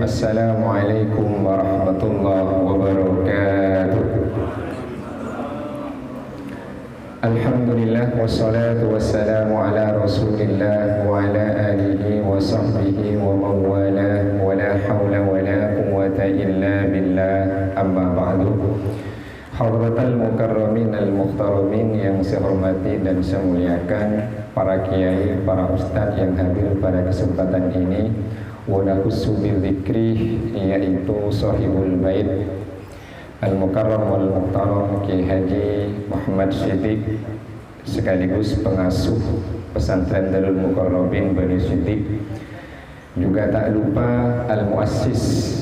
Assalamualaikum warahmatullahi wabarakatuh. Alhamdulillah wassalatu wassalamu ala Rasulillah wa ala alihi wa sahbihi wa mawala wa la hawla wa la quwwata illa billah, amma ba'du. Hadratal mukarramin al-muhtaramin yang saya hormati dan saya muliakan, para kiai, para ustadz yang hadir pada kesempatan ini, wa nakhussu bidzikri, yaitu sahibul bait al-mukarram wal muhtaram Ki Haji Muhammad Siddiq, sekaligus pengasuh pesantren Darul Mukarramin Bani Siddiq. Juga tak lupa al-muassis,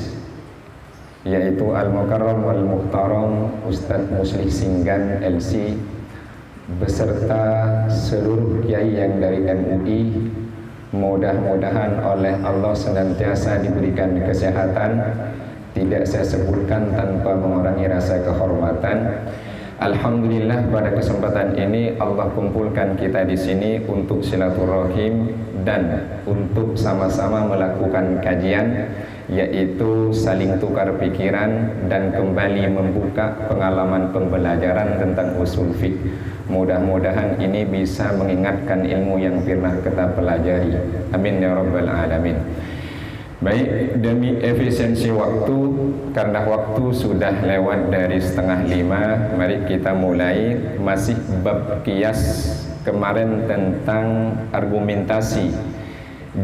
yaitu al-mukarram wal muhtaram Ustadz Muslih Singgan LC, beserta seluruh kiai yang dari MUI. Mudah-mudahan oleh Allah senantiasa diberikan kesehatan, tidak saya sebutkan tanpa mengurangi rasa kehormatan. Alhamdulillah, pada kesempatan ini Allah kumpulkan kita di sini untuk silaturahim dan untuk sama-sama melakukan kajian, yaitu saling tukar pikiran dan kembali membuka pengalaman pembelajaran tentang usul fiqh. Mudah-mudahan ini bisa mengingatkan ilmu yang pernah kita pelajari. Amin ya rabbal alamin. Baik, demi efisiensi waktu, karena waktu sudah lewat dari 4:30, mari kita mulai. Masih bab qiyas, kemarin tentang argumentasi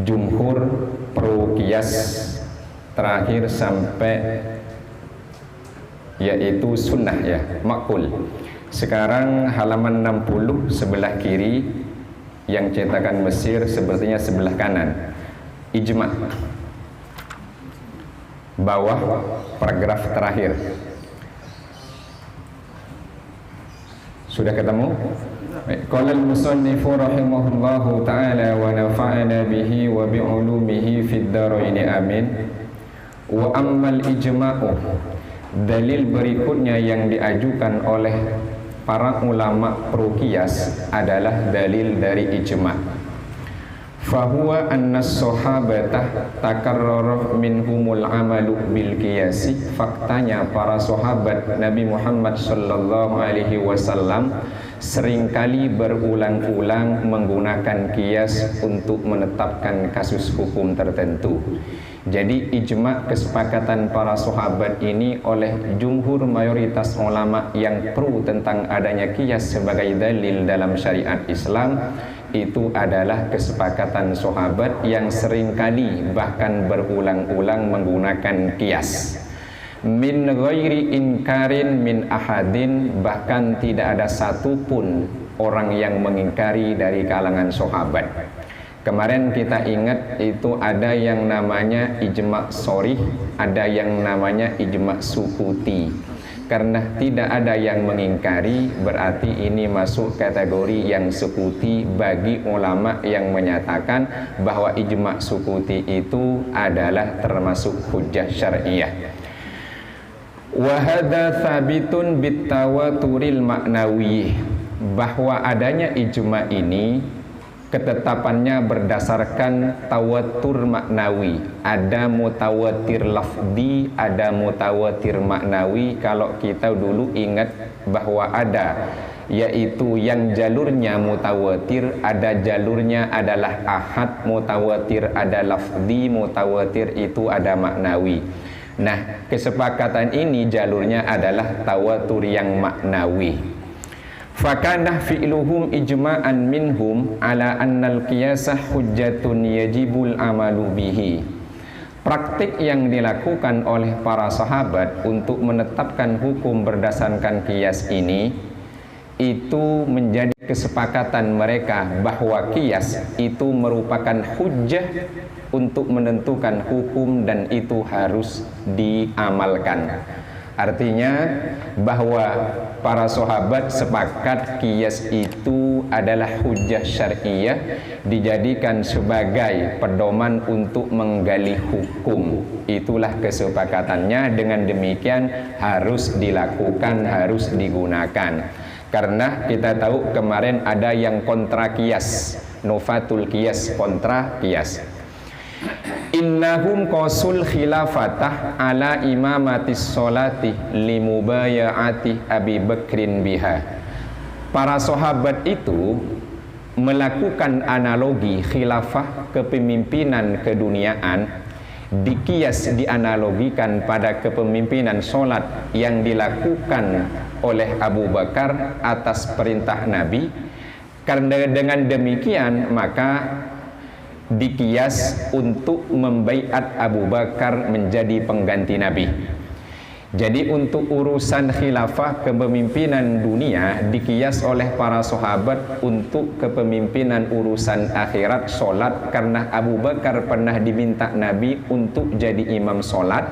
jumhur pro qiyas, terakhir sampai yaitu sunnah ya, makul. Sekarang halaman 60 sebelah kiri, yang cetakan Mesir sepertinya sebelah kanan, ijma'. Bawah paragraf terakhir. Sudah ketemu? Qala al-musannifu rahimahullahu ta'ala wa nafa'ana bihi wa bi'ulumihi fid dharaini amin. Wa ammal ijma'u, dalil berikutnya yang diajukan oleh para ulama pro qiyas adalah dalil dari ijma'. Fahuwa annas sahabatah takarrara minhumul amalu bil qiyasi. Faktanya para sahabat Nabi Muhammad sallallahu alaihi wasallam seringkali berulang-ulang menggunakan qiyas untuk menetapkan kasus hukum tertentu. Jadi ijma', kesepakatan para sahabat ini oleh jumhur mayoritas ulama yang pro tentang adanya qiyas sebagai dalil dalam syariat Islam, itu adalah kesepakatan sahabat yang seringkali bahkan berulang-ulang menggunakan qiyas. Min ghairi inkarin min ahadin, bahkan tidak ada satupun orang yang mengingkari dari kalangan sahabat. Kemarin kita ingat itu ada yang namanya ijma' sharih, ada yang namanya ijma' sukuti. Karena tidak ada yang mengingkari, berarti ini masuk kategori yang sukuti bagi ulama yang menyatakan bahwa ijma' sukuti itu adalah termasuk hujjah syar'iyah. Wa hadza tsabitun bitawaturil maknawi, bahwa adanya ijma' ini ketetapannya berdasarkan tawatur maknawi. Ada mutawatir lafzi, ada mutawatir maknawi. Kalau kita dulu ingat bahwa ada, yaitu yang jalurnya mutawatir, ada jalurnya adalah ahad mutawatir, ada lafzi mutawatir, itu ada maknawi. Nah, kesepakatan ini jalurnya adalah tawatur yang maknawi. Fakanah fi'luhum ijma'an minhum ala annal qiyasah hujjatun yajibul amalu bihi. Praktik yang dilakukan oleh para sahabat untuk menetapkan hukum berdasarkan qiyas ini, itu menjadi kesepakatan mereka bahwa qiyas itu merupakan hujjah untuk menentukan hukum dan itu harus diamalkan. Artinya bahwa para sahabat sepakat qiyas itu adalah hujjah syar'iyah, dijadikan sebagai pedoman untuk menggali hukum. Itulah kesepakatannya, dengan demikian harus dilakukan, harus digunakan. Karena kita tahu kemarin ada yang kontra qiyas, nofatul qiyas, kontra qiyas. Innahum qasul khilafatah ala imamatis sholati limubayaati Abi Bakrin biha. Para sahabat itu melakukan analogi khilafah kepemimpinan keduniaan, dikias dianalogikan pada kepemimpinan sholat yang dilakukan oleh Abu Bakar atas perintah Nabi. Karena dengan demikian maka dikias untuk membaiat Abu Bakar menjadi pengganti Nabi. Jadi untuk urusan khilafah kepemimpinan dunia dikias oleh para sahabat untuk kepemimpinan urusan akhirat solat, karena Abu Bakar pernah diminta Nabi untuk jadi imam solat,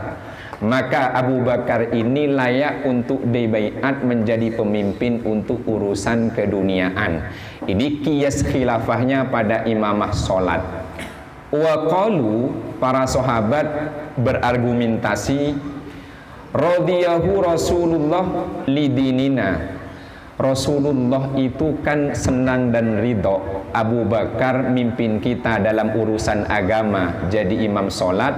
maka Abu Bakar ini layak untuk dibaiat menjadi pemimpin untuk urusan keduniaan. Ini kias khilafahnya pada imamah solat. Wa qalu, para sahabat berargumentasi, radiyahu Rasulullah lidinina. Rasulullah itu kan senang dan ridho Abu Bakar mimpin kita dalam urusan agama jadi imam solat.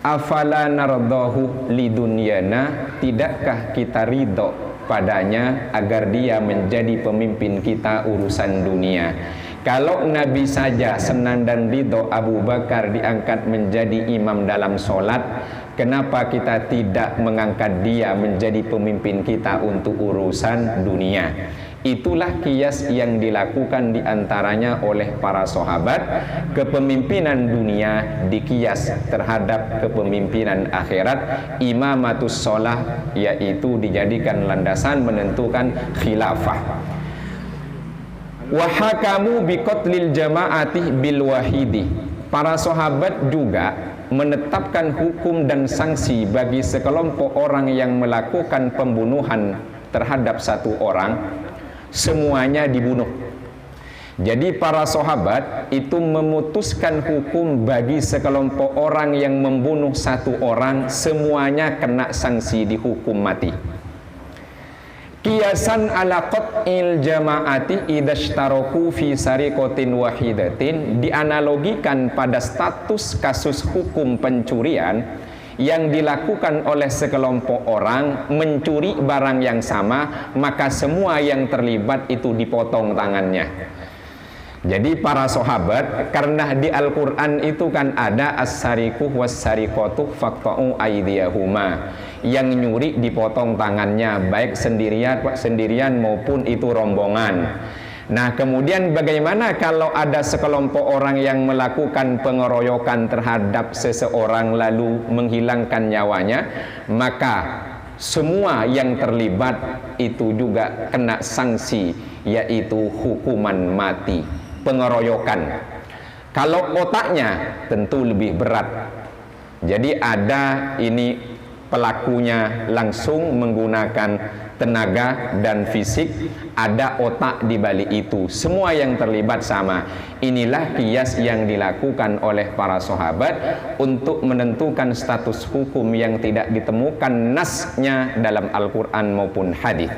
Afala nardahu lidunyana, tidakkah kita ridho padanya agar dia menjadi pemimpin kita urusan dunia? Kalau Nabi saja senang dan ridho Abu Bakar diangkat menjadi imam dalam solat, kenapa kita tidak mengangkat dia menjadi pemimpin kita untuk urusan dunia? Itulah kias yang dilakukan diantaranya oleh para sahabat. Kepemimpinan dunia dikias terhadap kepemimpinan akhirat. Imamatus sholah, yaitu dijadikan landasan menentukan khilafah. Wahakamu biqatlil jama'ati bil wahidi. Para sahabat juga menetapkan hukum dan sanksi bagi sekelompok orang yang melakukan pembunuhan terhadap satu orang, semuanya dibunuh. Jadi para sahabat itu memutuskan hukum bagi sekelompok orang yang membunuh satu orang, semuanya kena sanksi dihukum mati. Kiasan ala qat'il jama'ati idashtaraku fi sariqatin wahidatin, dianalogikan pada status kasus hukum pencurian yang dilakukan oleh sekelompok orang mencuri barang yang sama, maka semua yang terlibat itu dipotong tangannya. Jadi para sahabat, karena di Al-Quran itu kan ada as-sariquh was-sariqatuh faqta'u aydiyahuma, yang nyuri dipotong tangannya, baik sendirian maupun itu rombongan. Nah, kemudian bagaimana kalau ada sekelompok orang yang melakukan pengeroyokan terhadap seseorang lalu menghilangkan nyawanya? Maka semua yang terlibat itu juga kena sanksi, yaitu hukuman mati, pengeroyokan. Kalau otaknya tentu lebih berat. Jadi ada ini pelakunya langsung menggunakan tenaga dan fisik, ada otak di balik itu, semua yang terlibat sama. Inilah kias yang dilakukan oleh para sahabat untuk menentukan status hukum yang tidak ditemukan nasnya dalam Al-Quran maupun hadis.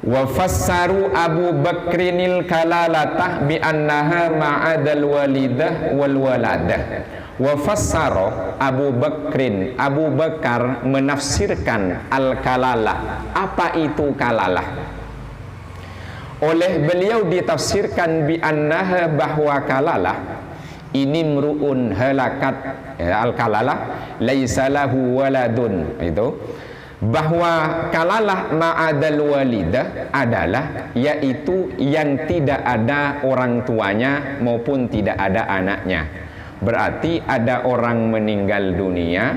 Wa fassaru Abu Bakrinil kalalatah bi annaha ma'adal walidah wal waladah. Wa fassara Abu Bakrin, Abu Bakar menafsirkan al-kalalah. Apa itu kalalah? Oleh beliau ditafsirkan bi annaha, bahwa kalalah ini mru'un halakat, al-kalalah laisa lahu waladun, itu bahwa kalalah ma'adal walidah adalah yaitu yang tidak ada orang tuanya maupun tidak ada anaknya. Berarti ada orang meninggal dunia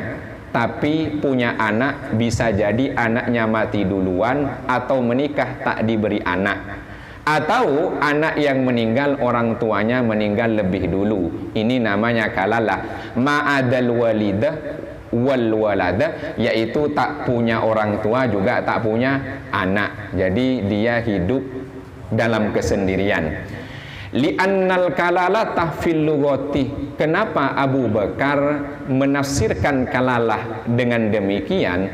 tapi punya anak, bisa jadi anaknya mati duluan atau menikah tak diberi anak, atau anak yang meninggal orang tuanya meninggal lebih dulu. Ini namanya kalalah ma'adal walidah wal walada, yaitu tak punya orang tua juga tak punya anak, jadi dia hidup dalam kesendirian. Li'annal kalalah fil lughati. Kenapa Abu Bakar menafsirkan kalalah dengan demikian?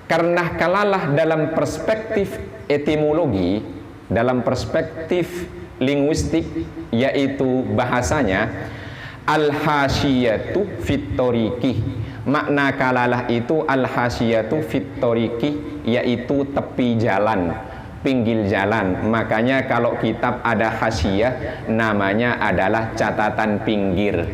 Karena kalalah dalam perspektif etimologi, dalam perspektif linguistik, yaitu bahasanya, Al-hasyiyatu fit tariqi. Makna kalalah itu al-hasyiyatu fit tariqi, yaitu tepi jalan, pinggir jalan. Makanya kalau kitab ada hasyiyah, namanya adalah catatan pinggir.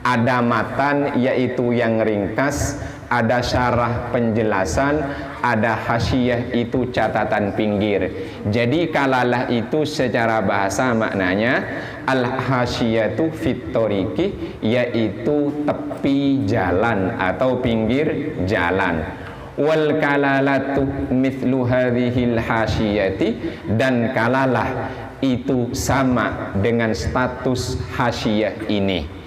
Ada matan, yaitu yang ringkas, ada syarah penjelasan, ada hasyiyah, itu catatan pinggir. Jadi kalalah itu secara bahasa maknanya al-hasyiyatu fit tariqi, yaitu tepi jalan atau pinggir jalan. Wal kalalatu mithlu hadhil hasyiyati, dan kalalah itu sama dengan status hasyiyah ini.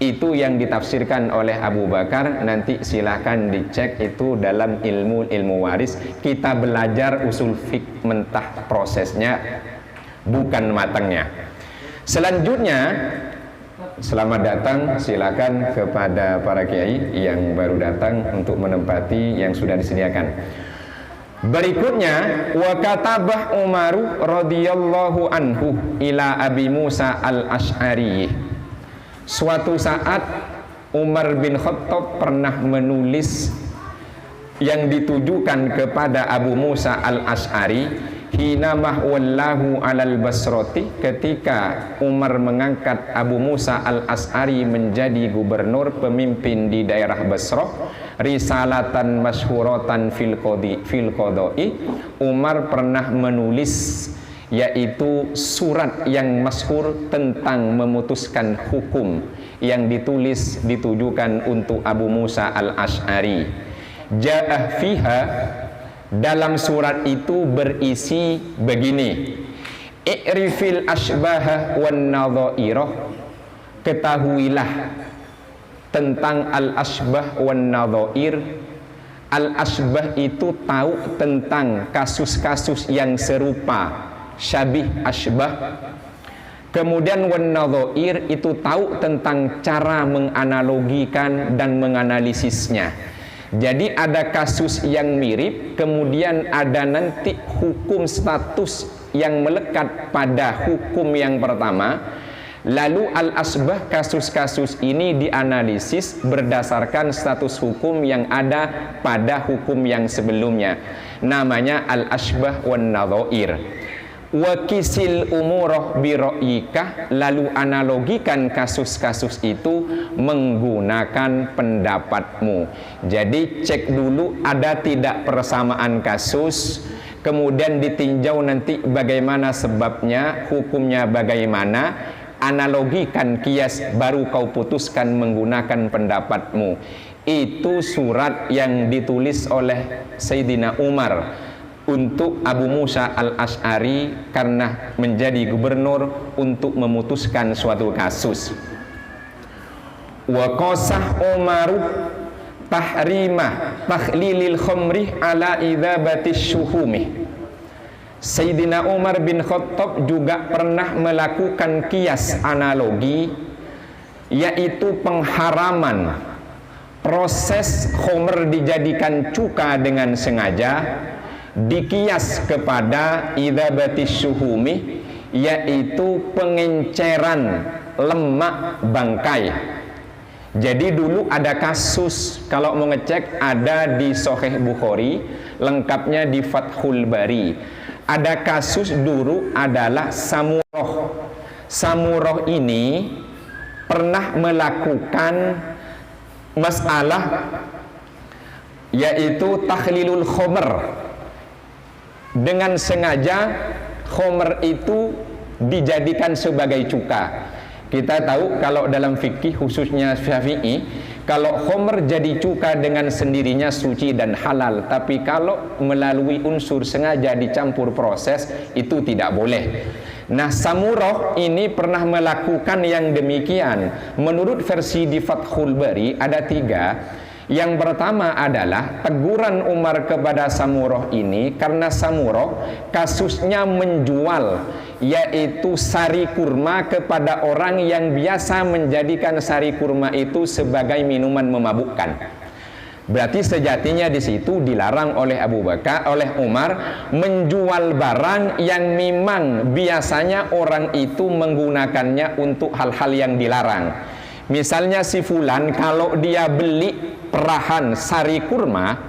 Itu yang ditafsirkan oleh Abu Bakar. Nanti silahkan dicek itu dalam ilmu waris. Kita belajar usul fiqh mentah prosesnya, bukan matangnya. Selanjutnya, selamat datang, silakan kepada para kiai yang baru datang untuk menempati yang sudah disediakan. Berikutnya, wa katabah Umaru radhiyallahu anhu ila Abi Musa al-Asy'ari. Suatu saat Umar bin Khattab pernah menulis yang ditujukan kepada Abu Musa al-Asy'ari hina mahwallahu alal Basrati, ketika Umar mengangkat Abu Musa al-Asy'ari menjadi gubernur, pemimpin di daerah Basrah, risalatan masyhuratan fil qadai. Umar pernah menulis, yaitu surat yang masyhur tentang memutuskan hukum, yang ditujukan untuk Abu Musa al-Asy'ari. Ja'ah fiha, dalam surat itu berisi begini: i'rifil asbaha wan nadhairah, ketahuilah tentang al-asbah wan nadhair. Al-asbah itu tahu tentang kasus-kasus yang serupa, syabih, asbah. Kemudian wan nadhair itu tahu tentang cara menganalogikan dan menganalisisnya. Jadi ada kasus yang mirip, kemudian ada nanti hukum status yang melekat pada hukum yang pertama. Lalu al-asbah, kasus-kasus ini dianalisis berdasarkan status hukum yang ada pada hukum yang sebelumnya. Namanya al-asbah wan nadhair. Wa kisil umurah bi ra'yika, lalu analogikan kasus-kasus itu menggunakan pendapatmu. Jadi cek dulu ada tidak persamaan kasus, kemudian ditinjau nanti bagaimana sebabnya, hukumnya bagaimana, analogikan kias, baru kau putuskan menggunakan pendapatmu. Itu surat yang ditulis oleh Sayyidina Umar untuk Abu Musa al-Asy'ari karena menjadi gubernur untuk memutuskan suatu kasus. Wa qasah Umaru tahrimah takhlilil khamri ala idzabatis syuhumi. Sayyidina Umar bin Khattab juga pernah melakukan kias analogi, yaitu pengharaman proses khamr dijadikan cuka dengan sengaja, dikias kepada idzabatis syuhumi, yaitu pengenceran lemak bangkai. Jadi dulu ada kasus, kalau mau ngecek ada di Sahih Bukhari, lengkapnya di Fathul Bari. Ada kasus dulu adalah Samurah. Samurah ini pernah melakukan masalah, yaitu takhlilul khamr. Dengan sengaja khomer itu dijadikan sebagai cuka. Kita tahu kalau dalam fikih khususnya Syafi'i, kalau khomer jadi cuka dengan sendirinya suci dan halal, tapi kalau melalui unsur sengaja dicampur proses itu tidak boleh. Nah, Samurah ini pernah melakukan yang demikian. Menurut versi di Fathul Bari ada 3. Yang pertama adalah teguran Umar kepada Samurah ini karena Samurah kasusnya menjual, yaitu sari kurma kepada orang yang biasa menjadikan sari kurma itu sebagai minuman memabukkan. Berarti sejatinya di situ dilarang oleh Abu Bakar, oleh Umar, menjual barang yang memang biasanya orang itu menggunakannya untuk hal-hal yang dilarang. Misalnya si fulan kalau dia beli perahan sari kurma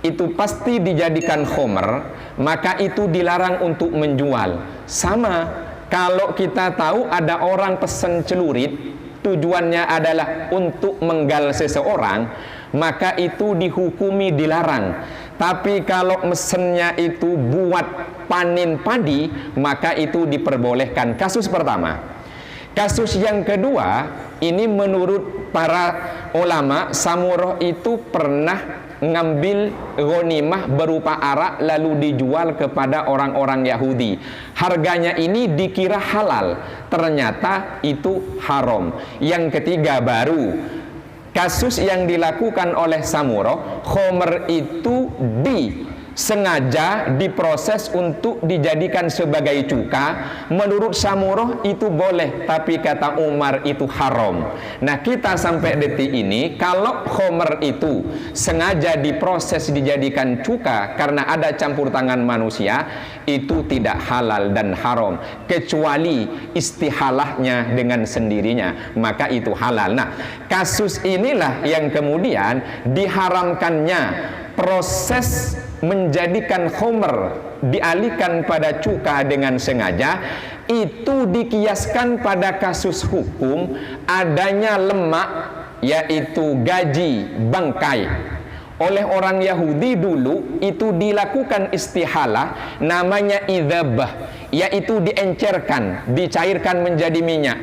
itu pasti dijadikan khomer, maka itu dilarang untuk menjual. Sama kalau kita tahu ada orang pesen celurit, tujuannya adalah untuk menggal seseorang, maka itu dihukumi dilarang. Tapi kalau mesennya itu buat panen padi, maka itu diperbolehkan. Kasus pertama. Kasus yang kedua, ini menurut para ulama, Samurah itu pernah ngambil ghanimah berupa arak lalu dijual kepada orang-orang Yahudi. Harganya ini dikira halal, ternyata itu haram. Yang ketiga baru kasus yang dilakukan oleh Samurah, khomer itu sengaja diproses untuk dijadikan sebagai cuka. Menurut Samurah itu boleh, tapi kata Umar itu haram. Nah, kita sampai detik ini kalau khomer itu sengaja diproses dijadikan cuka karena ada campur tangan manusia, itu tidak halal dan haram, kecuali istihalahnya dengan sendirinya, maka itu halal. Nah, kasus inilah yang kemudian diharamkannya proses menjadikan khomer dialihkan pada cuka dengan sengaja. Itu dikiaskan pada kasus hukum adanya lemak, yaitu gaji bangkai. Oleh orang Yahudi dulu itu dilakukan istihalah, namanya idzabah, yaitu diencerkan, dicairkan menjadi minyak.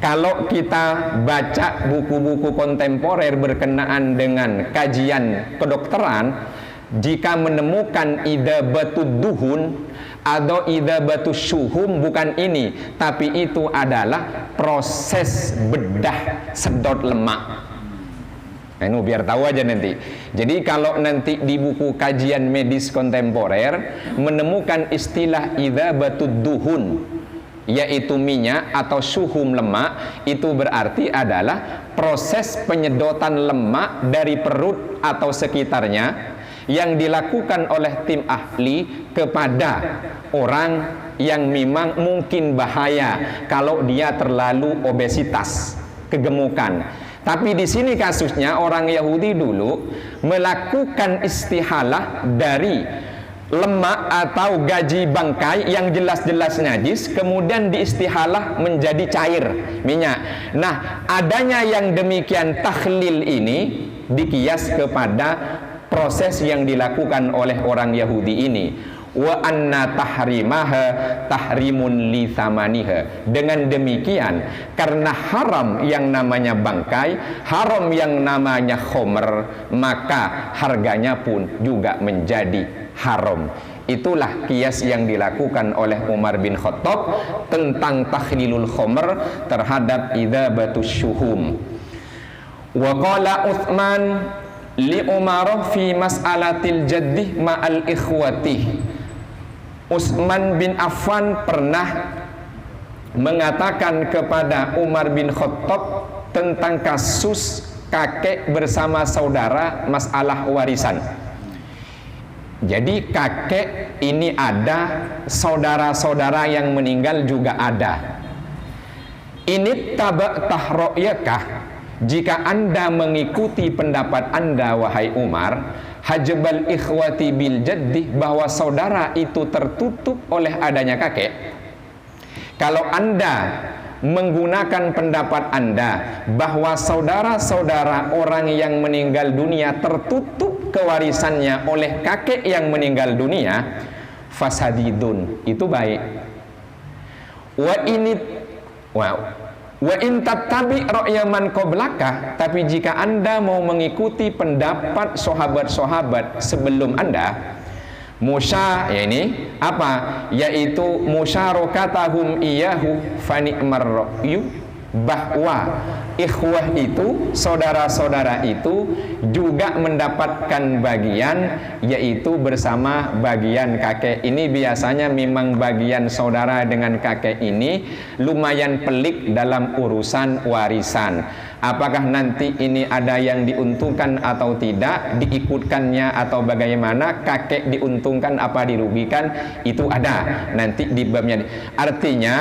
Kalau kita baca buku-buku kontemporer berkenaan dengan kajian kedokteran, jika menemukan idzabatud duhun atau idzabatus syuhum, bukan ini, tapi itu adalah proses bedah sedot lemak. Nah, ini biar tahu aja nanti. Jadi kalau nanti di buku kajian medis kontemporer menemukan istilah idzabatud duhun, yaitu minyak atau syuhum lemak, itu berarti adalah proses penyedotan lemak dari perut atau sekitarnya yang dilakukan oleh tim ahli kepada orang yang memang mungkin bahaya kalau dia terlalu obesitas, kegemukan. Tapi di sini kasusnya orang Yahudi dulu melakukan istihalah dari lemak atau gaji bangkai yang jelas-jelas najis, kemudian diistihalah menjadi cair, minyak. Nah, adanya yang demikian takhlil ini dikias kepada proses yang dilakukan oleh orang Yahudi ini. Wa anna tahrimaha tahrimun li thamaniha. Dengan demikian, karena haram yang namanya bangkai, haram yang namanya khomer, maka harganya pun juga menjadi haram. Itulah kias yang dilakukan oleh Umar bin Khattab tentang takhlilul khomer terhadap idzabatus syuhum. Wa qala Utsman li Umar fi mas'alatil jaddih ma'al ikhwati. Utsman bin Affan pernah mengatakan kepada Umar bin Khattab tentang kasus kakek bersama saudara masalah warisan. Jadi kakek ini ada, saudara-saudara yang meninggal juga ada. Ini taba'tah ra'yakah, jika Anda mengikuti pendapat Anda wahai Umar, hajbal ikhwati bil jaddi, bahwa saudara itu tertutup oleh adanya kakek. Kalau Anda menggunakan pendapat Anda bahwa saudara-saudara orang yang meninggal dunia tertutup kewarisannya oleh kakek yang meninggal dunia, fasadidun, itu baik. Wa in tattabi ra'ya man qablaka, tapi jika Anda mau mengikuti pendapat sahabat-sahabat sebelum Anda, musya, ya ini apa? Yaitu musyarakatahum iyahu fani'mar ra'yu, bahwa ikhwah itu, saudara-saudara itu juga mendapatkan bagian, yaitu bersama bagian kakek. Ini biasanya memang bagian saudara dengan kakek ini lumayan pelik dalam urusan warisan. Apakah nanti ini ada yang diuntungkan atau tidak, diikutkannya atau bagaimana, kakek diuntungkan apa dirugikan, itu ada nanti di babnya. Artinya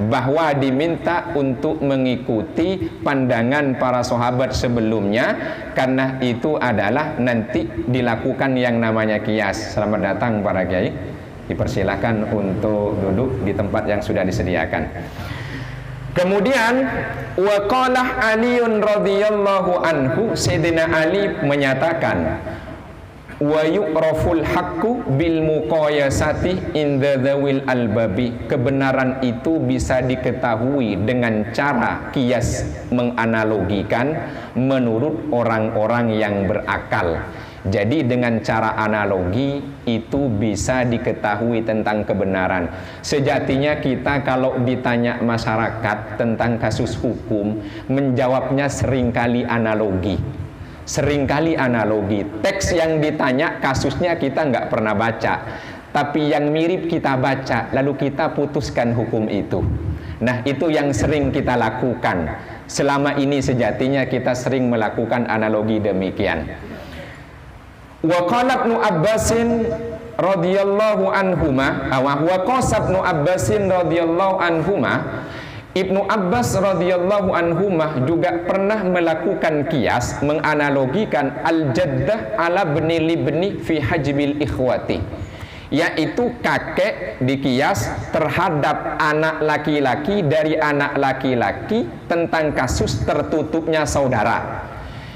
bahwa diminta untuk mengikuti pandangan para sahabat sebelumnya, karena itu adalah nanti dilakukan yang namanya qiyas. Selamat datang para kiai, dipersilakan untuk duduk di tempat yang sudah disediakan. Kemudian waqalah Aliun radhiyallahu anhu, Sayyidina Ali menyatakan, wa yu'raful haqqu bil muqayasati inda dzawil albabi, kebenaran itu bisa diketahui dengan cara kias, menganalogikan menurut orang-orang yang berakal. Jadi dengan cara analogi itu bisa diketahui tentang kebenaran. Sejatinya kita kalau ditanya masyarakat tentang kasus hukum, menjawabnya seringkali analogi. Seringkali analogi. Teks yang ditanya, kasusnya kita nggak pernah baca, tapi yang mirip kita baca, lalu kita putuskan hukum itu. Nah, itu yang sering kita lakukan. Selama ini sejatinya kita sering melakukan analogi demikian. Wa qala Ibnu Abbasin radhiyallahu anhuma, wa qasa Ibnu Abbasin radhiyallahu anhuma, Ibnu Abbas radhiyallahu anhumah juga pernah melakukan kias, menganalogikan al-jaddah ala bni libni fi hajbil ikhwati, yaitu kakek dikias terhadap anak laki-laki dari anak laki-laki tentang kasus tertutupnya saudara.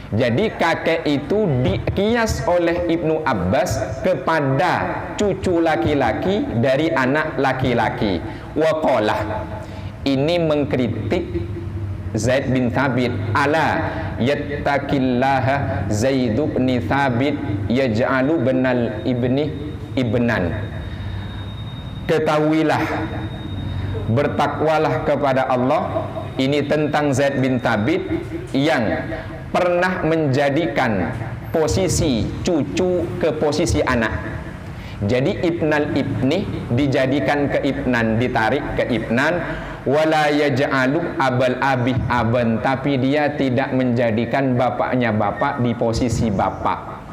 Jadi kakek itu dikias oleh Ibnu Abbas kepada cucu laki-laki dari anak laki-laki. Waqalah, ini mengkritik Zaid bin Thabit, ala yattaqillaha Zaid bin Thabit yaj'alu benal ibni ibnan. Ketahuilah, bertakwalah kepada Allah. Ini tentang Zaid bin Thabit yang pernah menjadikan posisi cucu ke posisi anak. Jadi ibnal ibni dijadikan ke ibnan, ditarik ke ibnan. Wala yaj'alu abal abih aban, tapi dia tidak menjadikan bapaknya bapak di posisi bapak.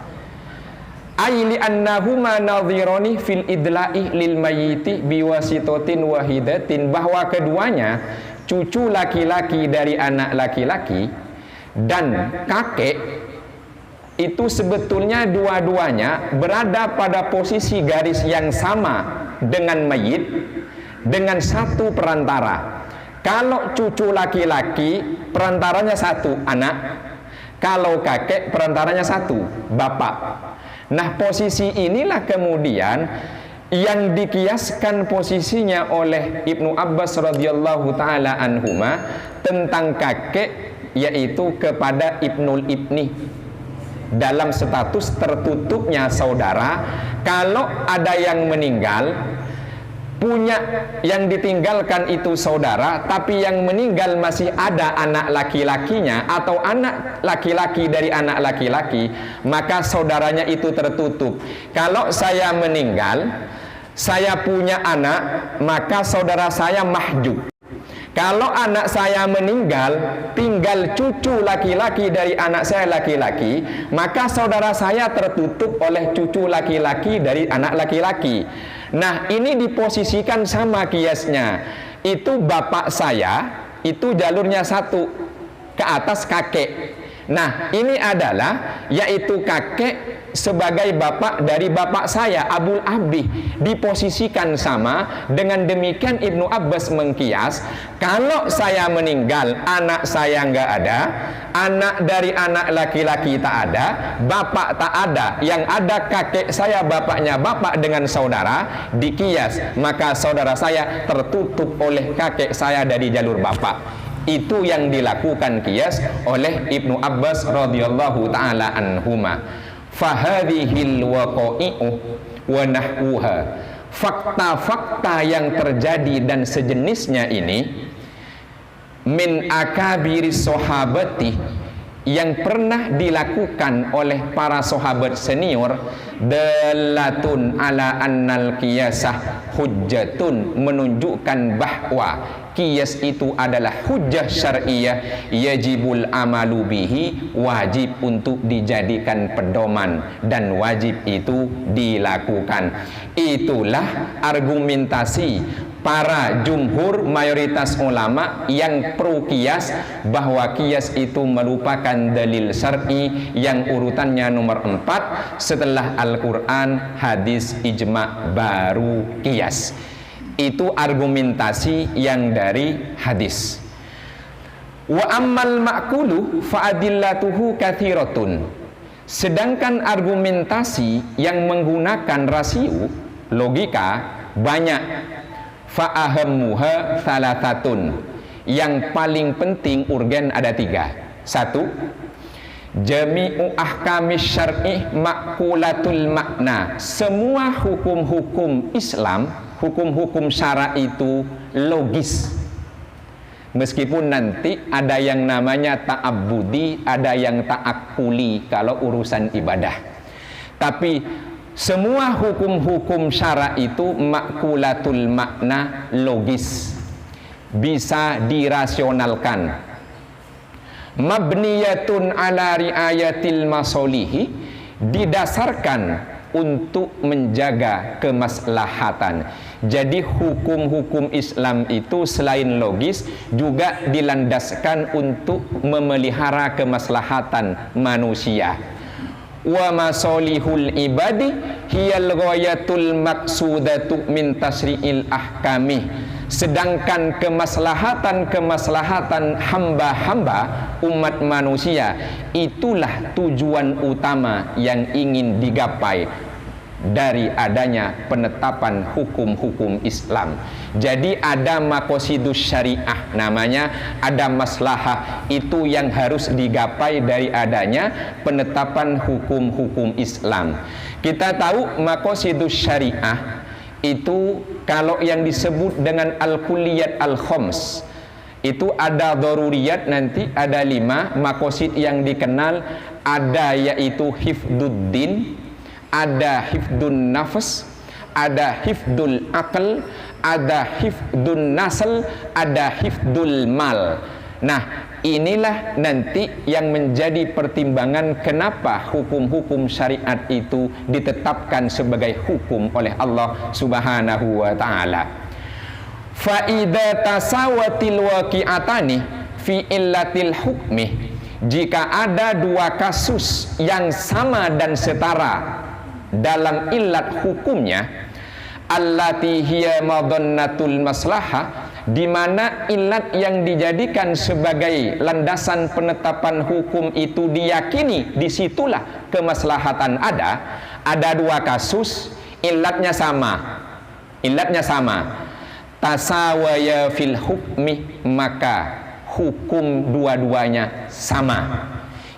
Aili annahuma nadhirani fil idla'i lil mayyiti biwasitatin wahidatin, bahwa keduanya cucu laki-laki dari anak laki-laki dan kakek itu sebetulnya dua-duanya berada pada posisi garis yang sama dengan mayit, dengan satu perantara. Kalau cucu laki-laki perantaranya satu, anak. Kalau kakek perantaranya satu, bapak. Nah, posisi inilah kemudian yang dikiaskan posisinya oleh Ibnu Abbas radhiyallahu taala anhuma tentang kakek, yaitu kepada ibnul ibni dalam status tertutupnya saudara. Kalau ada yang meninggal, punya yang ditinggalkan itu saudara, tapi yang meninggal masih ada anak laki-lakinya atau anak laki-laki dari anak laki-laki, maka saudaranya itu tertutup. Kalau saya meninggal, saya punya anak, maka saudara saya mahjub. Kalau anak saya meninggal, tinggal cucu laki-laki dari anak saya laki-laki, maka saudara saya tertutup oleh cucu laki-laki dari anak laki-laki. Nah, ini diposisikan sama kiasnya. Itu bapak saya, itu jalurnya satu, ke atas kakek. Nah, ini adalah yaitu kakek sebagai bapak dari bapak saya, Abul Abi, diposisikan sama. Dengan demikian Ibnu Abbas mengkias, kalau saya meninggal, anak saya nggak ada, anak dari anak laki-laki tak ada, bapak tak ada, yang ada kakek saya, bapaknya bapak dengan saudara, dikias, maka saudara saya tertutup oleh kakek saya dari jalur bapak. Itu yang dilakukan kias oleh Ibnu Abbas radhiyallahu taala anhuma. Fahadhil waqa'i'u wa nahwuha, fakta-fakta yang terjadi dan sejenisnya ini, min akabiri sahabati, yang pernah dilakukan oleh para sahabat senior, dalatun ala annal qiyasah hujjatun, menunjukkan bahwa qiyas itu adalah hujjah syar'iyah, yajibul amalu bihi, wajib untuk dijadikan pedoman dan wajib itu dilakukan. Itulah argumentasi para jumhur mayoritas ulama yang pro qiyas, bahwa qiyas itu merupakan dalil syar'i yang urutannya nomor 4 setelah Al-Quran, hadis, ijma' baru qiyas. Itu argumentasi yang dari hadis. Wa ammal ma'kulu fa'adillatuhu kathiratun. Sedangkan argumentasi yang menggunakan rasio, logika, banyak. Fa'ahammuha thalathatun. Yang paling penting urgen ada 3. 1. Jami'u ahkamis syar'i ma'kulatul makna. Semua hukum-hukum Islam, hukum-hukum syara itu logis. Meskipun nanti ada yang namanya ta'abbudi, ada yang ta'akkuli kalau urusan ibadah. Tapi semua hukum-hukum syara itu makulatul makna, logis, bisa dirasionalkan. Mabniyatun ala riayatil masolihi, didasarkan untuk menjaga kemaslahatan. Jadi hukum-hukum Islam itu selain logis juga dilandaskan untuk memelihara kemaslahatan manusia. Wa masolihul ibadi hiyal ghayatul maqsudatu min tasri'il ahkami. Sedangkan kemaslahatan hamba-hamba umat manusia itulah tujuan utama yang ingin digapai dari adanya penetapan hukum-hukum Islam. Jadi ada maqasidus syariah, namanya ada maslahah, itu yang harus digapai dari adanya penetapan hukum-hukum Islam. Kita tahu maqasidus syariah itu kalau yang disebut dengan al-kulliyat al-khams, itu ada daruriyat, nanti ada 5 maqasid yang dikenal, ada yaitu hifduddin, ada hifdun nafas, ada hifdul akal, ada hifdun nasl, ada hifdul mal. Nah, inilah nanti yang menjadi pertimbangan kenapa hukum-hukum syariat itu ditetapkan sebagai hukum oleh Allah Subhanahu wa ta'ala. Fa idza tasawatil waqi'atani fi illatil hukmi, jika ada 2 kasus yang sama dan setara dalam illat hukumnya, allati hiya madhannatul maslahah, di mana illat yang dijadikan sebagai landasan penetapan hukum itu diyakini disitulah kemaslahatan ada 2 kasus, illatnya sama, tasawaya fil hukmi, maka hukum dua-duanya sama.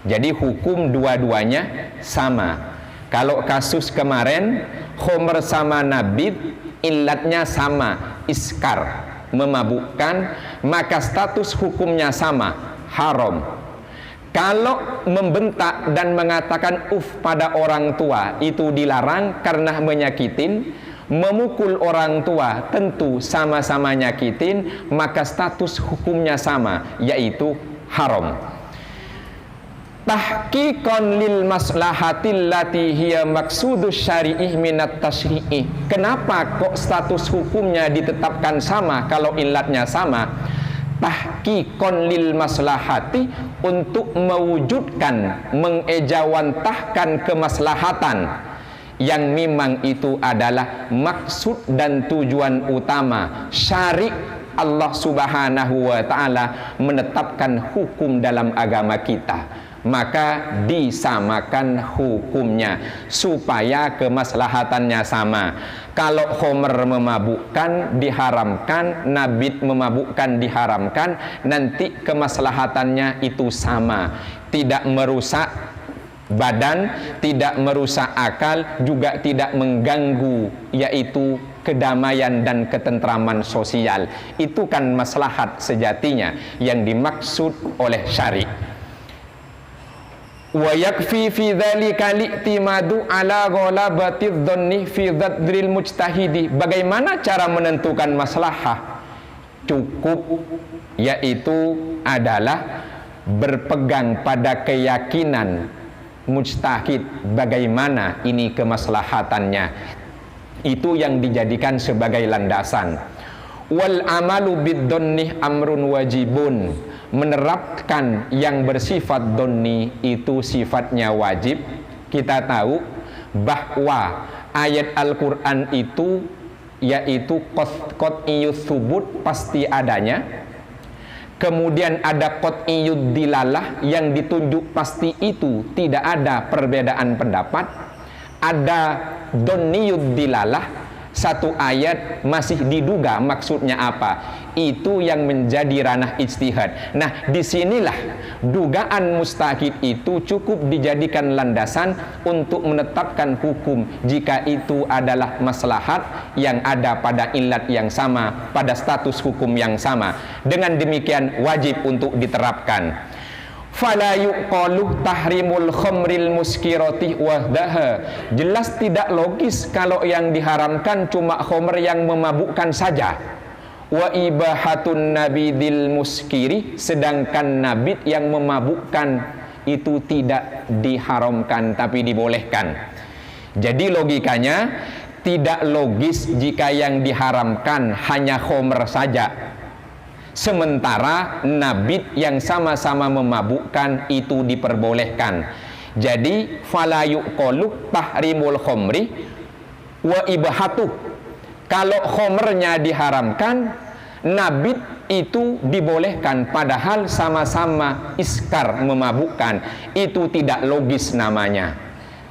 Jadi hukum dua-duanya sama. Kalau kasus kemarin khomer sama nabid, illatnya sama, iskar, memabukkan, maka status hukumnya sama, haram. Kalau membentak dan mengatakan pada orang tua itu dilarang karena menyakitin, memukul orang tua tentu sama-sama nyakitin, maka status hukumnya sama, yaitu haram. Tahqiqan lil maslahatil lati hiya maksudus syari'ih minat tasyri'i. Kenapa kok status hukumnya ditetapkan sama kalau illatnya sama? Tahqiqan lil maslahati, untuk mewujudkan, mengejawantahkan kemaslahatan yang memang itu adalah maksud dan tujuan utama syari' Allah Subhanahu wa ta'ala menetapkan hukum dalam agama kita. Maka disamakan hukumnya supaya kemaslahatannya sama. Kalau khomer memabukkan diharamkan, nabid memabukkan diharamkan, nanti kemaslahatannya itu sama, tidak merusak badan, tidak merusak akal, juga tidak mengganggu, yaitu kedamaian dan ketentraman sosial. Itu kan maslahat sejatinya yang dimaksud oleh syari'. Wa yakfi fi dzalika li'timadu ala ghalabati dhanni fi dzadril mujtahidi. Bagaimana cara menentukan maslahah? Cukup, yaitu adalah berpegang pada keyakinan mujtahid bagaimana ini kemaslahatannya. Itu yang dijadikan sebagai landasan. Wal amalu bid-dhanni amrun wajibun. Menerapkan yang bersifat dhanni itu sifatnya wajib. Kita tahu bahwa ayat Al-Quran itu yaitu qat'iyyus subut, pasti adanya. Kemudian ada qat'iyyud dilalah yang ditunjuk pasti itu tidak ada perbedaan pendapat. Ada dhanniyud dilalah, satu ayat masih diduga maksudnya apa, itu yang menjadi ranah ijtihad. Nah, disinilah dugaan mustahid itu cukup dijadikan landasan untuk menetapkan hukum jika itu adalah maslahat yang ada pada ilat yang sama, pada status hukum yang sama. Dengan demikian wajib untuk diterapkan. Fala yuqalu tahrimul khamril muskirati wahdaha. Jelas tidak logis kalau yang diharamkan cuma khamr yang memabukkan saja. Wa ibahatun nabidil muskiri, sedangkan nabid yang memabukkan itu tidak diharamkan tapi dibolehkan. Jadi logikanya tidak logis jika yang diharamkan hanya khamr saja, sementara nabid yang sama-sama memabukkan itu diperbolehkan. Jadi fala yuqalu tahrimul khamri wa ibahatu. Kalau khamrnya diharamkan, nabid itu dibolehkan padahal sama-sama iskar memabukkan. Itu tidak logis namanya.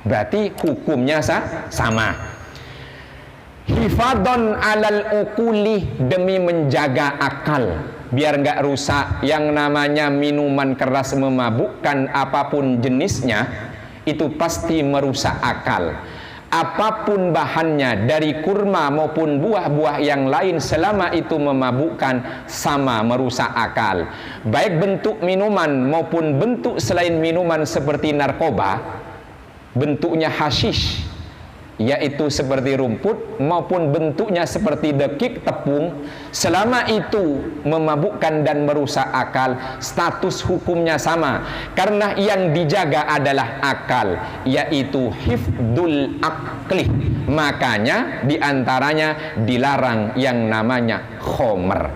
Berarti hukumnya sama. Hifadon alal ukuli, demi menjaga akal biar nggak rusak. Yang namanya minuman keras memabukkan apapun jenisnya itu pasti merusak akal. Apapun bahannya, dari kurma maupun buah-buah yang lain, selama itu memabukkan sama merusak akal. Baik bentuk minuman maupun bentuk selain minuman seperti narkoba, bentuknya hashish yaitu seperti rumput, maupun bentuknya seperti dekik, tepung, selama itu memabukkan dan merusak akal, status hukumnya sama. Karena yang dijaga adalah akal, yaitu hifdul akli. Makanya diantaranya dilarang yang namanya khomer.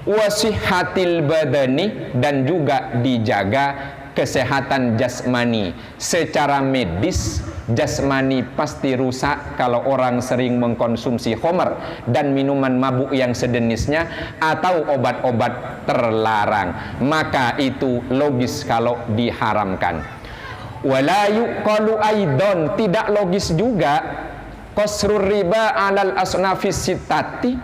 Wasihatil badani, dan juga dijaga kesehatan jasmani. Secara medis, jasmani pasti rusak kalau orang sering mengkonsumsi khamr dan minuman mabuk yang sejenisnya atau obat-obat terlarang. Maka itu logis kalau diharamkan. Wala yuqalu aidon, tidak logis juga qasrur riba alal asnafis sittati,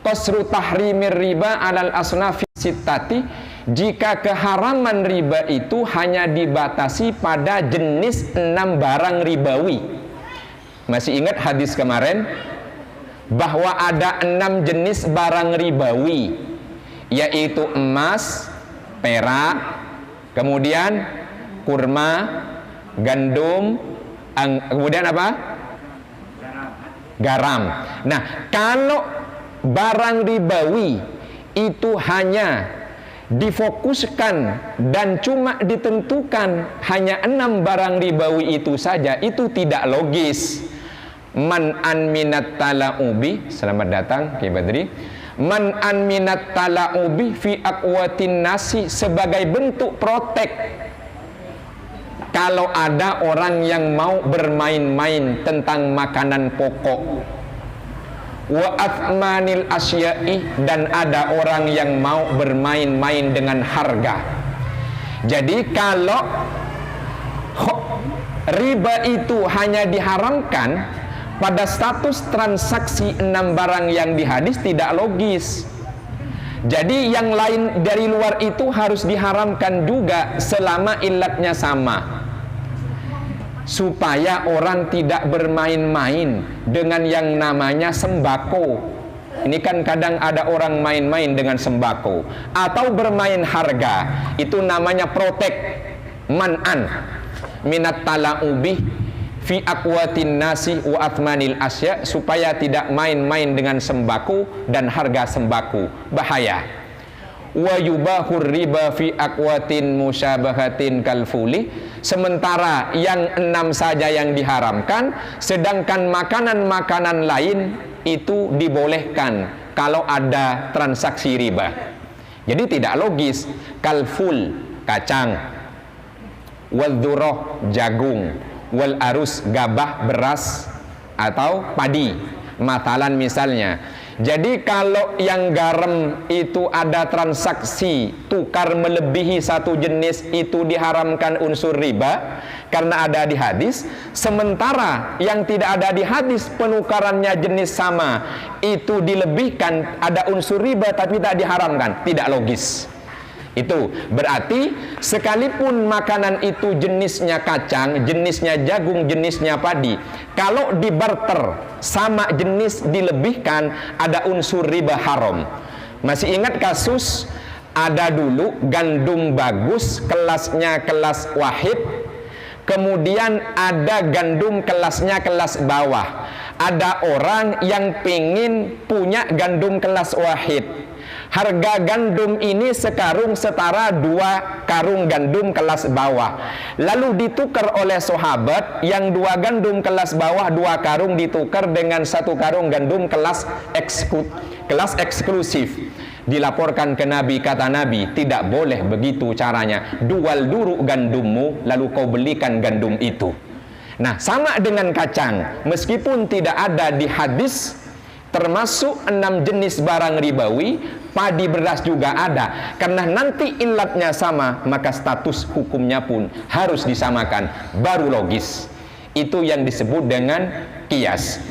qasru tahrimir riba alal asnafis sittati, jika keharaman riba itu hanya dibatasi pada jenis 6 barang ribawi. Masih ingat hadis kemarin bahwa ada 6 jenis barang ribawi, yaitu emas, perak, kemudian kurma, gandum, kemudian apa? Garam. Nah, kalau barang ribawi itu hanya difokuskan dan cuma ditentukan hanya 6 barang ribawi itu saja, itu tidak logis. Man an minat tala'ubi, selamat datang Ki Badri. Man an minat tala'ubi fi aqwatin nasi, sebagai bentuk protek kalau ada orang yang mau bermain-main tentang makanan pokok. Wa athmanil asya'i, dan ada orang yang mau bermain-main dengan harga. Jadi kalau riba itu hanya diharamkan pada status transaksi 6 barang yang di hadis, tidak logis. Jadi yang lain dari luar itu harus diharamkan juga selama ilatnya sama, supaya orang tidak bermain-main dengan yang namanya sembako. Ini kan kadang ada orang main-main dengan sembako atau bermain harga, itu namanya protek. Man'an minat tala'ubi fi aqwatin nasi wa athmanil asya, supaya tidak main-main dengan sembako dan harga sembako, bahaya. Wa yubahur riba fi aqwatin musyabahatin kalfuli, sementara yang 6 saja yang diharamkan, sedangkan makanan-makanan lain itu dibolehkan kalau ada transaksi riba. Jadi tidak logis. Kalful, kacang, wal dzurrah, jagung, wal arus, gabah, beras atau padi. Matalan misalnya. Jadi kalau yang garam itu ada transaksi tukar melebihi satu jenis, itu diharamkan unsur riba karena ada di hadis. Sementara yang tidak ada di hadis, penukarannya jenis sama, itu dilebihkan, ada unsur riba tapi tak diharamkan. Tidak logis. Itu berarti sekalipun makanan itu jenisnya kacang, jenisnya jagung, jenisnya padi, kalau dibarter sama jenis dilebihkan, ada unsur riba haram. Masih ingat kasus ada dulu gandum bagus, kelasnya kelas wahid, kemudian ada gandum kelasnya kelas bawah. Ada orang yang pengen punya gandum kelas wahid. Harga gandum ini sekarung setara 2 karung gandum kelas bawah. Lalu ditukar oleh sahabat, yang 2 gandum kelas bawah 2 karung ditukar dengan 1 karung gandum kelas eksklusif. Dilaporkan ke Nabi, kata Nabi, tidak boleh begitu caranya. Jual dulu gandummu, lalu kau belikan gandum itu. Nah, sama dengan kacang, meskipun tidak ada di hadis, termasuk 6 jenis barang ribawi, padi beras juga ada. Karena nanti ilatnya sama, maka status hukumnya pun harus disamakan. Baru logis. Itu yang disebut dengan qiyas.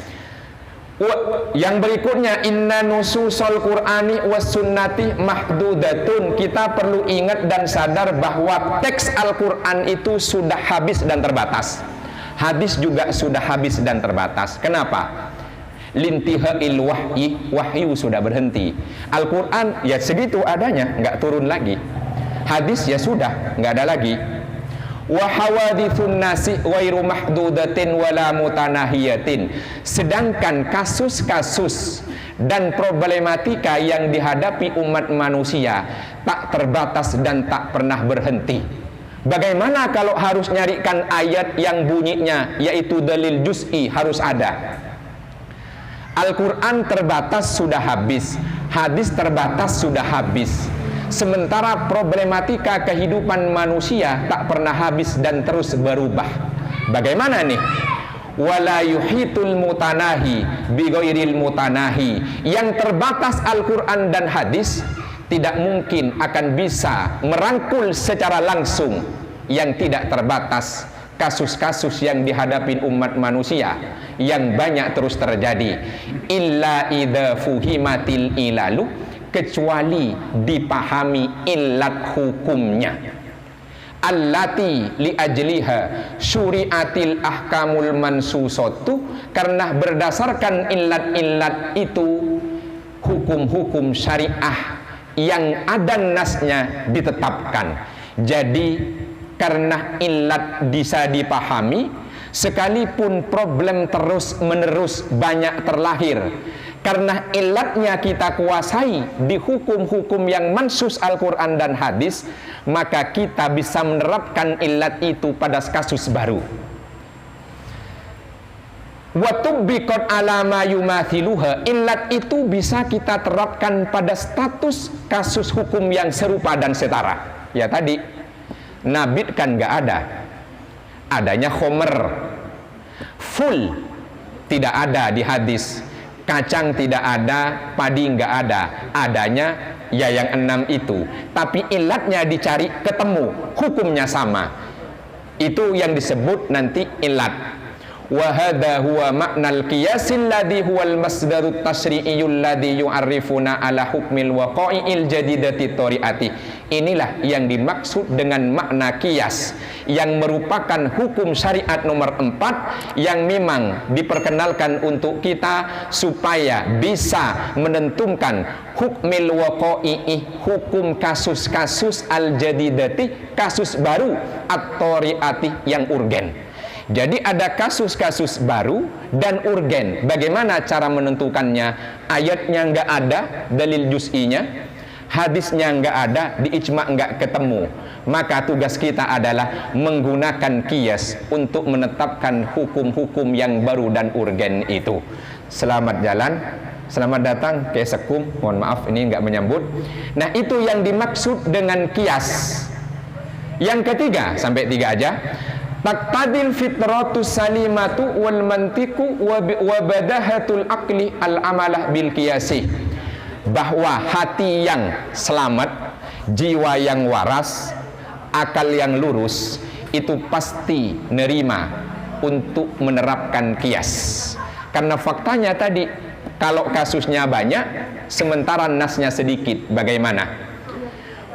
Yang berikutnya, inna nususul qur'ani was sunnati mahdudatun. Kita perlu ingat dan sadar bahwa teks Al-Quran itu sudah habis dan terbatas. Hadis juga sudah habis dan terbatas. Kenapa? Lintihail wahyu sudah berhenti. Al-Quran ya segitu adanya, nggak turun lagi. Hadis ya sudah, nggak ada lagi. Wa hawadithun nasi wairu mahdudatin wala mutanahiyatin. Sedangkan kasus-kasus dan problematika yang dihadapi umat manusia tak terbatas dan tak pernah berhenti. Bagaimana kalau harus nyarikan ayat yang bunyinya yaitu dalil juz'i harus ada? Al-Quran terbatas sudah habis, hadis terbatas sudah habis. Sementara problematika kehidupan manusia tak pernah habis dan terus berubah. Bagaimana nih? Wala yuhitul mutanahi bighairil mutanahi. Yang terbatas Al-Quran dan hadis tidak mungkin akan bisa merangkul secara langsung yang tidak terbatas kasus-kasus yang dihadapi umat manusia yang banyak terus terjadi. Illa idza fuhimatil ilalu, kecuali dipahami illat hukumnya. Allati li ajliha syuri'atil ahkamul mansusatu, karena berdasarkan illat-illat itu hukum-hukum syariah yang ada nasnya ditetapkan. Jadi karena illat bisa dipahami, sekalipun problem terus-menerus banyak terlahir, karena illatnya kita kuasai di hukum-hukum yang mansus Al-Quran dan hadis, maka kita bisa menerapkan illat itu pada kasus baru. Watubbiqat ala ma yumathiluha, illat itu bisa kita terapkan pada status kasus hukum yang serupa dan setara. Ya tadi nabit kan nggak ada, adanya khomer full tidak ada di hadis, kacang tidak ada, padi nggak ada, adanya ya yang 6 itu, tapi ilatnya dicari ketemu, hukumnya sama, itu yang disebut nanti ilat. Wa hadha huwa ma'nal qiyasil ladzi huwal masdarut tasyri'iyyul ladzi yu'arrifuna ala hukmil waqa'i'il jadidati tari'ati. Inilah yang dimaksud dengan makna qiyas, yang merupakan hukum syariat nomor 4 yang memang diperkenalkan untuk kita supaya bisa menentukan hukmil waqa'i'i, hukum kasus-kasus al-jadidati, kasus baru, at-tari'ati yang urgen. Jadi ada kasus-kasus baru dan urgen. Bagaimana cara menentukannya? Ayatnya nggak ada, dalil juz'inya, hadisnya nggak ada, di ijma' nggak ketemu. Maka tugas kita adalah menggunakan qiyas untuk menetapkan hukum-hukum yang baru dan urgen itu. Selamat jalan. Selamat datang ke Sekum. Mohon maaf ini nggak menyambut. Nah, itu yang dimaksud dengan kias. Yang ketiga, sampai 3 aja. Taqtadil fitratu salimatu wal mantiku wa badahatul aqli al amalah bil qiyasi. Bahwa hati yang selamat, jiwa yang waras, akal yang lurus itu pasti nerima untuk menerapkan kias. Karena faktanya tadi, kalau kasusnya banyak sementara nasnya sedikit, bagaimana?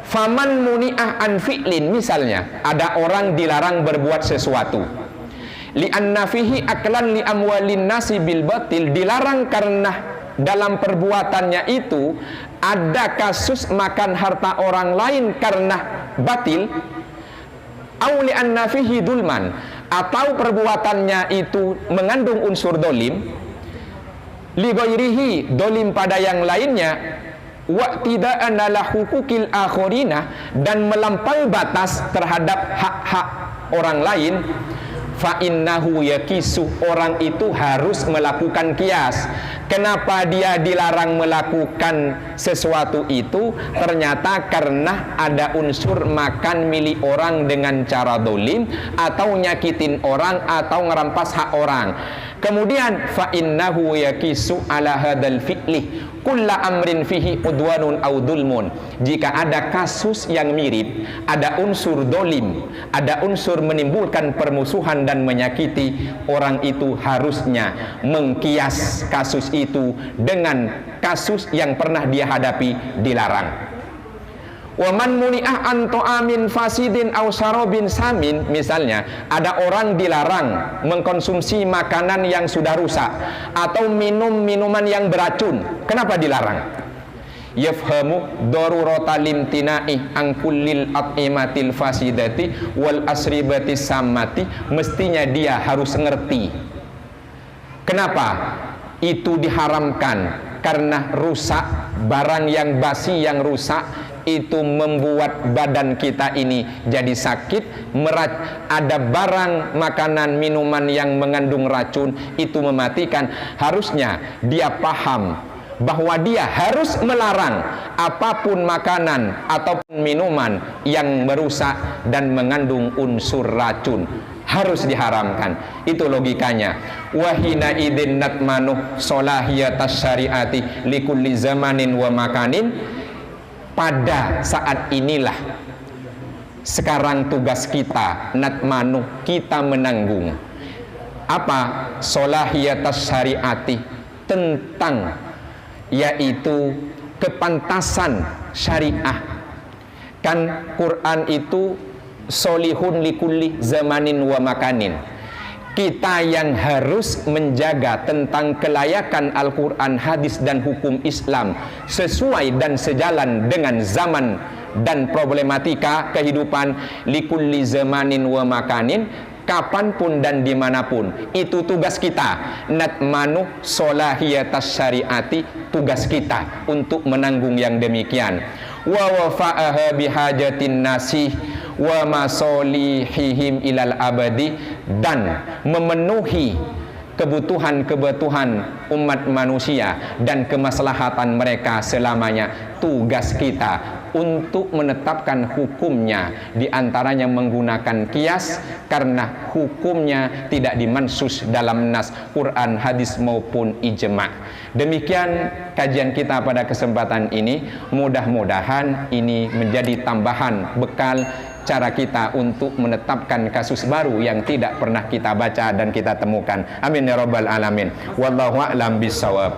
Faman muni'ah an fi'lin, misalnya ada orang dilarang berbuat sesuatu, li'anna fihi aklan li amwalin nasi bil batil, dilarang karena dalam perbuatannya itu ada kasus makan harta orang lain karena batil, au li'anna fihi dulman, atau perbuatannya itu mengandung unsur dolim, li ghairihi, dolim pada yang lainnya, wa tida'an ala hukukil akhirina, dan melampaui batas terhadap hak-hak orang lain, fa innahu yakisu, orang itu harus melakukan kias. Kenapa dia dilarang melakukan sesuatu itu? Ternyata karena ada unsur makan milik orang dengan cara dolim, atau nyakitin orang, atau ngerampas hak orang. Kemudian fa innahu yakisu ala hadal fi'li kulla amrin fihi udwanun au dulmun. Jika ada kasus yang mirip, ada unsur dolim, ada unsur menimbulkan permusuhan dan menyakiti, orang itu harusnya mengkias kasus itu dengan kasus yang pernah dia hadapi, dilarang. Wa man muni'ah an ta'amin fasidin aw sarabin samin, misalnya ada orang dilarang mengkonsumsi makanan yang sudah rusak atau minum minuman yang beracun. Kenapa dilarang? Yafhamu darurata limtina'i an kullil at'imatil fasidati wal asribati samati, mestinya dia harus ngerti kenapa itu diharamkan. Karena rusak, barang yang basi yang rusak itu membuat badan kita ini jadi sakit. Ada barang makanan minuman yang mengandung racun, itu mematikan. Harusnya dia paham bahwa dia harus melarang apapun makanan ataupun minuman yang merusak dan mengandung unsur racun, harus diharamkan. Itu logikanya. Wahina idin natmanu solahiyatas syariati likulli zamanin wa makanin. Pada saat inilah sekarang tugas kita, natmanu, kita menanggung apa? Solahiyatas syariati, tentang yaitu kepantasan syariah. Kan Quran itu solihun likulli zamanin wa makanin. Kita yang harus menjaga tentang kelayakan Al-Quran, hadis, dan hukum Islam sesuai dan sejalan dengan zaman dan problematika kehidupan, likulli zamanin wa makanin, kapanpun dan dimanapun. Itu tugas kita. Natmanu solahiyatas syariati, tugas kita untuk menanggung yang demikian. Wa wafa'aha bihajatin nasih wa masolihihim ilal abadi, dan memenuhi kebutuhan-kebutuhan umat manusia dan kemaslahatan mereka selamanya. Tugas kita untuk menetapkan hukumnya, diantaranya menggunakan kias, karena hukumnya tidak dimansus dalam nas Quran, hadis maupun ijma'. Demikian kajian kita pada kesempatan ini. Mudah-mudahan ini menjadi tambahan bekal cara kita untuk menetapkan kasus baru yang tidak pernah kita baca dan kita temukan. Amin ya rabbal alamin. Wallahu a'lam bishawab.